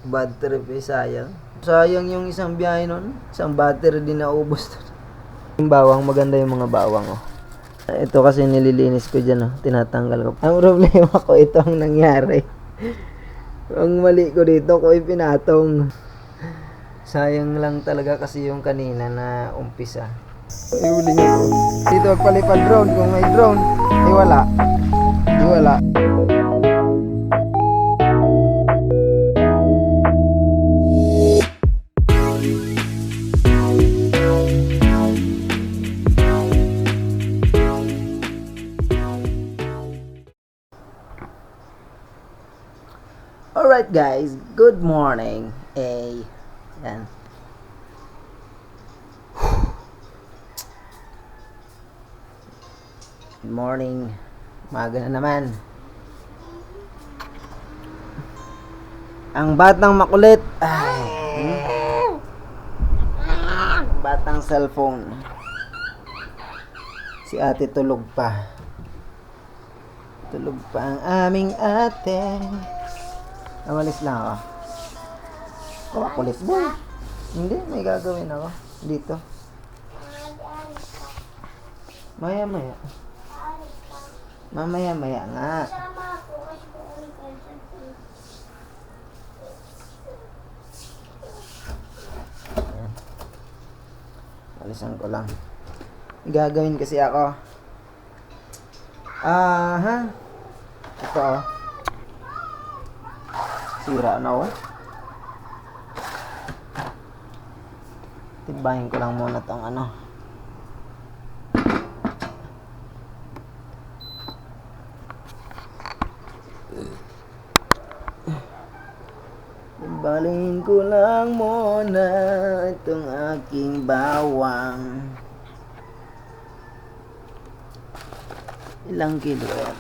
Bad trip eh, sayang. Sayang yung isang biyahe nun. Isang battery din naubos doon. Yung bawang, maganda yung mga bawang oh. Ito kasi nililinis ko dyan oh. Tinatanggal ko. Ang problema ko, ito ang nangyari. Ang mali ko dito ko ipinatong. Sayang lang talaga kasi yung kanina na umpisa. Iuli niyo ko. Dito magpalipad drone. Kung may drone, eh wala. Eh wala. Alright guys, good morning. Yan. Good morning. Maga na naman. Ang batang makulit. Batang cellphone. Si ate tulog pa. Tulog pa ang aming ate. Nawalis lang ako. Makulit boy. Hindi, may gagawin ako. Dito. Maya-maya. Mamaya-maya nga. Ayan. Alisan ko lang. May gagawin kasi ako. Ito oh. Sira na oh. Tibahin ko lang muna tong ano. Tibahin ko lang muna itong aking bawang. Ilang kilo yan?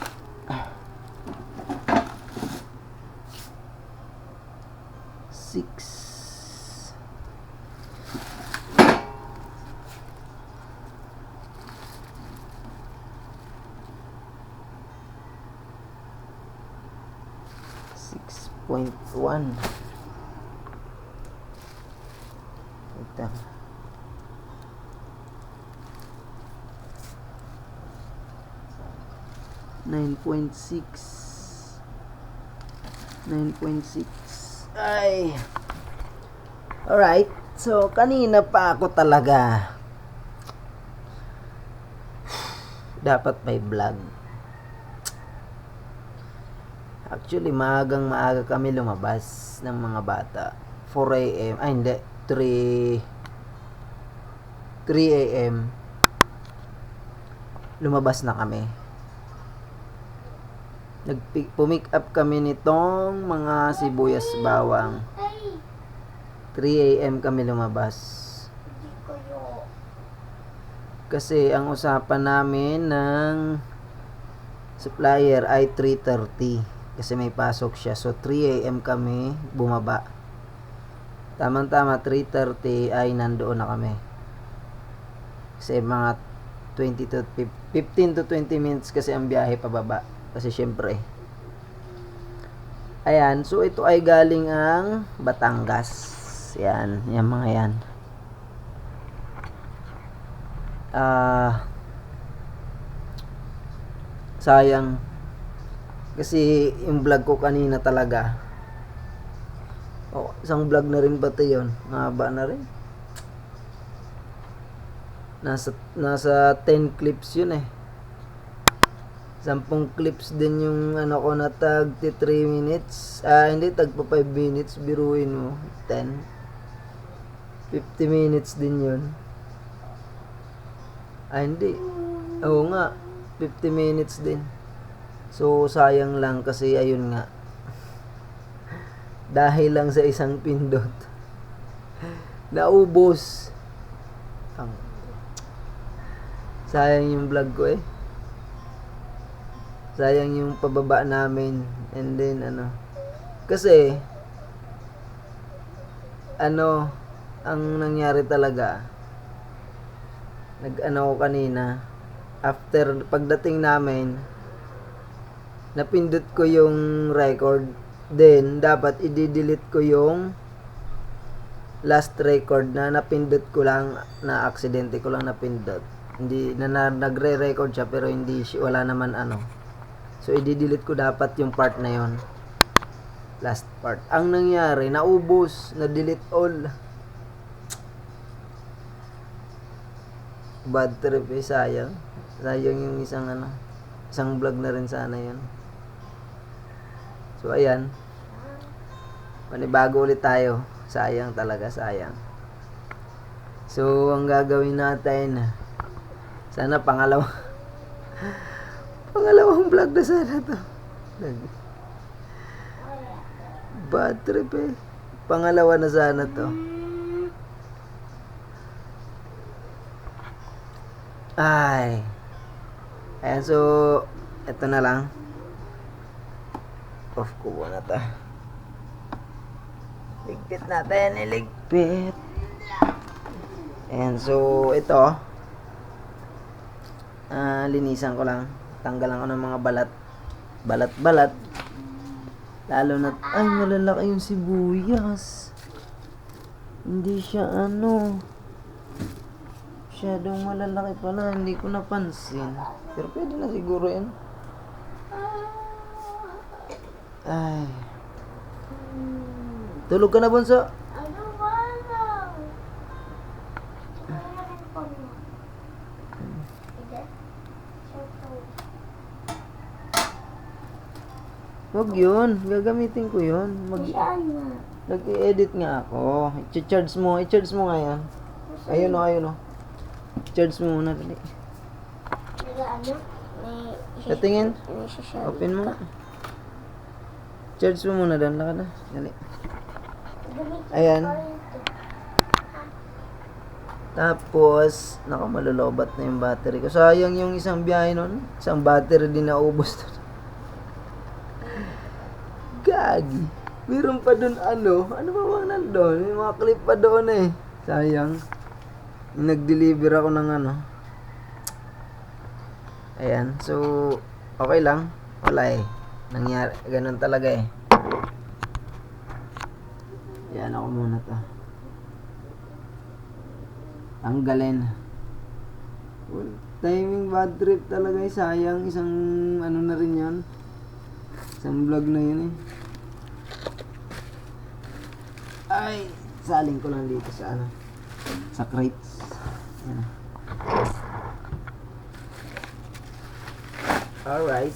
6. .1 ito 9.6 ay alright, so kanina pa ako talaga dapat may vlog. Actually, maaga kami lumabas ng mga bata. 4 a.m. Ay, hindi. 3 a.m. Lumabas na kami. Pumick up kami nitong mga sibuyas bawang. 3 a.m. kami lumabas. Kasi ang usapan namin ng supplier ay 3:30. Kasi may pasok siya. So, 3 a.m. kami bumaba. Tamang-tama, 3:30 ay nandoon na kami. Kasi mga 15 to 20 minutes kasi ang biyahe pababa. Kasi syempre. Ayan. So, ito ay galing ang Batangas. Yan. Yan mga yan. Sayang. Kasi yung vlog ko kanina talaga. Isang vlog na rin ba ito yun? Mahaba na rin. Nasa 10 clips yun eh. 10 clips din yung ano ko na tag 3 minutes. Hindi, tag pa 5 minutes. Biruin mo. 10. 50 minutes din yun. Hindi. Oo nga. 50 minutes din. So, sayang lang kasi ayun nga. Dahil lang sa isang pindot. Naubos. Sayang yung vlog ko eh. Sayang yung pababa namin. And then, kasi, ang nangyari talaga, ko kanina, after pagdating namin, napindot ko yung record Then, dapat i-delete ko yung last record na napindot ko lang, na aksidente ko lang napindot. Hindi, nagre-record siya pero hindi, wala naman ano. So, i-delete ko dapat yung part na yon, last part. Ang nangyari, naubos, na-delete all. Bad trip eh, sayang. Sayang yung isang vlog na rin sana yun. So, ayan. Manibago ulit tayo. Sayang talaga, sayang. So, ang gagawin natin, sana pangalawang vlog na sana to. Bad trip eh. Pangalawa na sana to. Ay. Ayan, so, ito na lang. Off ko muna to. Ligpit natin, iligpit. Ayan, so, ito. Linisan ko lang. Tanggalan ko ng mga balat. Lalo na, ay, malalaki yung sibuyas. Hindi siya masyadong malalaki pala. Hindi ko napansin. Pero pwede na siguro yan. Ay. Tulog ka na, Bunso? Wag yun. Gagamitin ko yun. Nag-i-edit nga ako. I-charge mo nga yan. Ayun o. Charge mo muna. Dali. Katingin. Open mo. Charge mo muna. Doon ka na. Dali. Ayan. Tapos, malulubat na yung battery ko. Sayang yung isang biyahe nun. Isang battery din naubos doon. Gagi. Meron pa doon ano ba bang nandun? May mga clip pa doon eh. Sayang. Nag-deliver ako ng Ayan. So, okay lang. Wala eh. Nangyari. Ganun talaga eh. Yan ako muna to. Tanggalin. Timing bad trip talaga eh. Sayang. Isang na rin yan. Isang vlog na yun eh. Ay, saling ko lang dito sa crates. Ayan. Alright.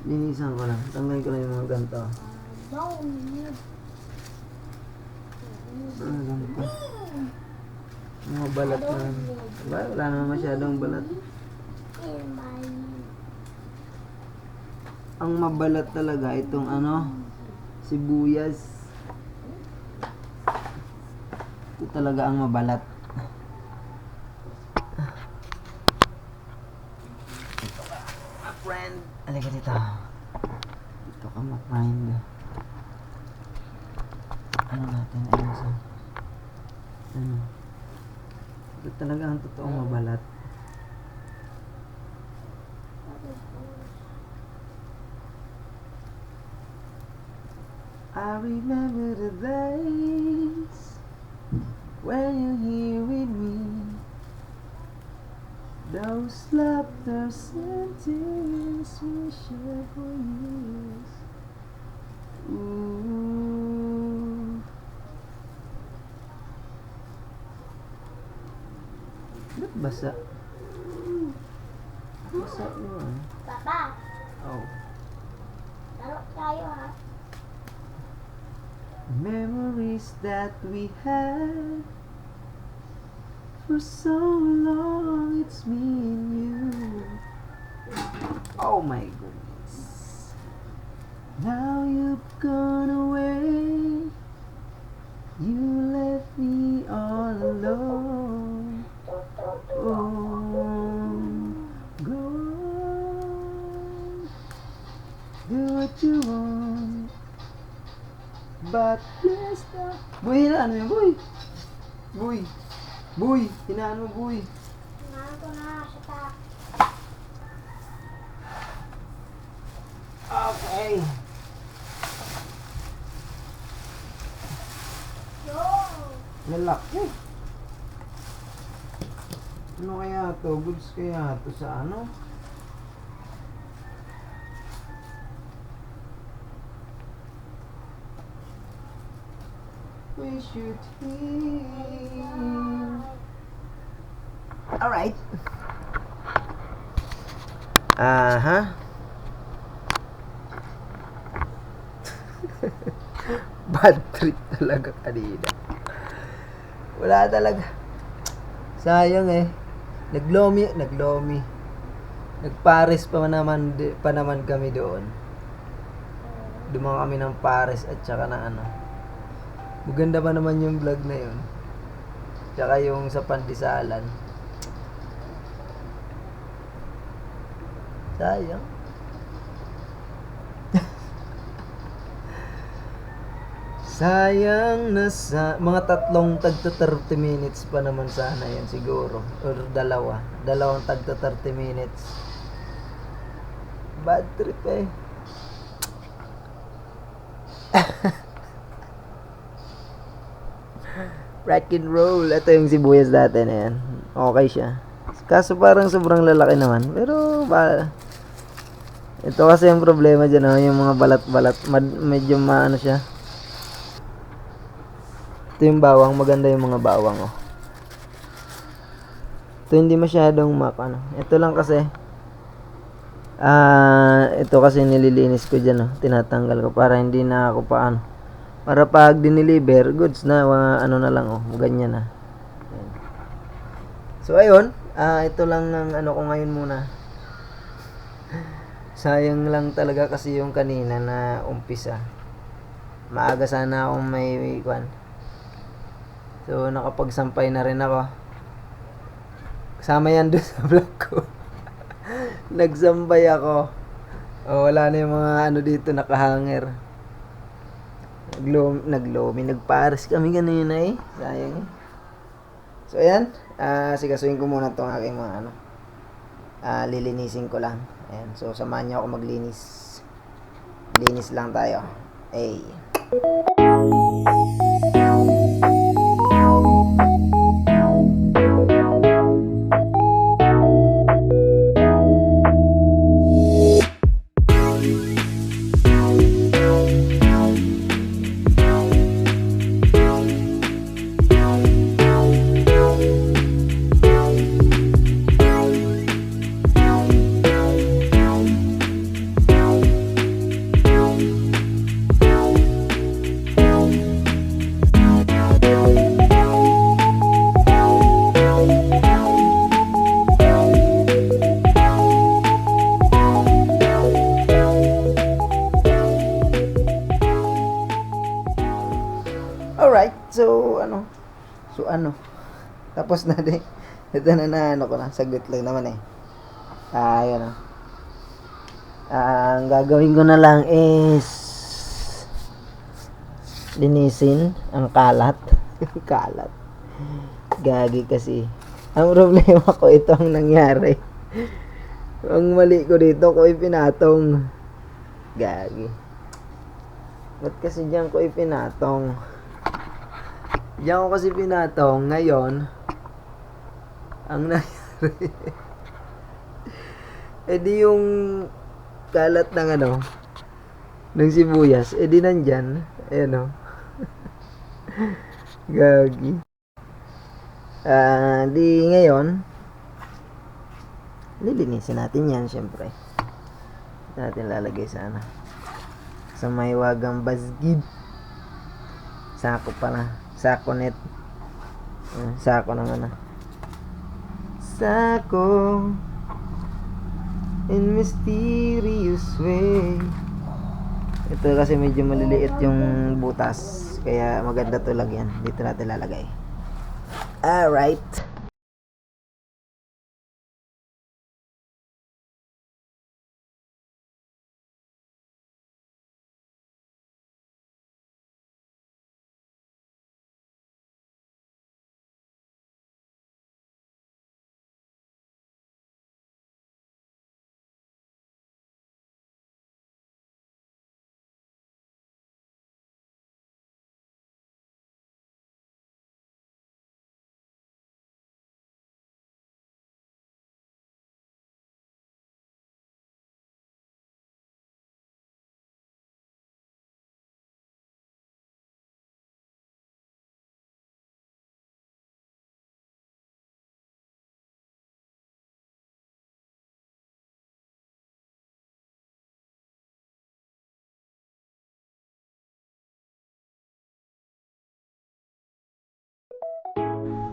Linisan ko lang. Tanggalin ko lang yung mga ganito. Ganito. Mga balat na. Diba? Wala naman masyadong balat. Ang mabalat talaga itong sibuyas. Ito talaga ang mabalat. Ito ka, my friend. Halika dito. Ito ka, my friend. Natin? Ito talaga ang totoong mabalat. I remember the days when you're here with me. Those laughters and tears we shared for years. Ooh. Ba't basa? Basa yun. Papa, Oh. laro tayo ha. Memories that we had for so long, it's me and you. Oh my goodness. Now you've gone away. You left me all alone. Oh, go on. Do what you want. But please stop. Boy, hinaan mo yan, boy. Boy. Boy, hinaan mo, boy. Hinaan ko na sa Ay, Yo! malaki. Ano kaya to? Goods kaya to sa ano? We should hear. Alright. Aha. Bad trip talaga kanina. Wala talaga. Sayang eh. Naglomi. Nagpares pa naman kami doon. Dumang kami ng Paris at saka na ano. Maganda pa naman yung vlog na yun. Tsaka yung sa Pandisalan. Sayang. Sayang na mga tatlong tagto 30 minutes pa naman sana yan siguro. Or dalawang tagto 30 minutes. Bad trip eh. Rock and roll. Ito yung sibuyas dati na yan. Okay siya. Kaso parang sobrang lalaki naman. Pero ito kasi yung problema dyan, yung mga balat-balat. Medyo maano siya. Ito yung bawang. Maganda yung mga bawang. Oh. Ito hindi masyadong ano. Ito lang kasi. Ito kasi nililinis ko dyan. Oh. Tinatanggal ko para hindi na ako paano. Para pag dineliver, goods na, ano na lang, oh, ganyan na. Ayan. So, ayun, ito lang ang ano ko ngayon muna. Sayang lang talaga kasi yung kanina na umpisa. Maaga sana akong may kwan. So, nakapagsampay na rin ako. Kasama yan doon sa vlog ko. Nagsampay ako. Oh, wala na yung mga ano dito nakahanger. Nagpares kami kanina eh. Sayang eh. So ayan, sigasuhin ko muna itong aking mga ano. Lilinisin ko lang. Ayan, so samahan niyo ako maglinis. Linis lang tayo. Ay. Alright, so ano. Tapos na din. Ito na ano ko lang, saglit lang naman eh. Ayan o. Ang gagawin ko na lang is linisin ang kalat. Kalat. Gagi kasi. Ang problema ko ito ang nangyari. Ang mali ko dito ko ipinatong. Gagi. Ba't kasi diyan ko ipinatong? Diyan ko kasi pinatong. Ngayon, ang nangyari, edi yung kalat ng ano, ng sibuyas, edi nandyan. Ayan o. Gagi. Di ngayon, lilinisin natin yan, syempre. Ito natin lalagay sa ano, sa may wagang basgid. Sako pala. Sako net. Sako ng ano. Sako in mysterious way. Ito kasi medyo maliliit yung butas. Kaya maganda to lagyan. Dito natin lalagay. Alright.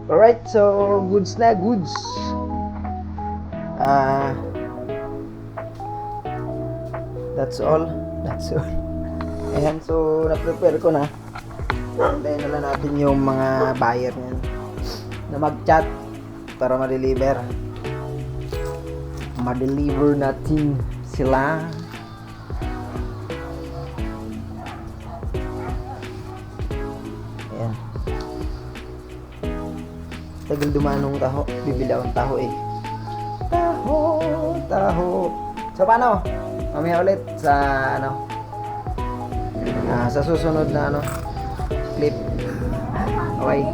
Alright, so goods na goods. That's all. That's all. Ayan, so na-prepare ko na. Hintayin na lang natin yung mga buyer niyan na mag-chat para ma-deliver. Ma-deliver natin sila. Ayan. Tagal dumanong taho. Bibili akong taho eh. Taho, taho. So paano? Mamaya ulit sa ano? Sa susunod na ano? Clip. Okay.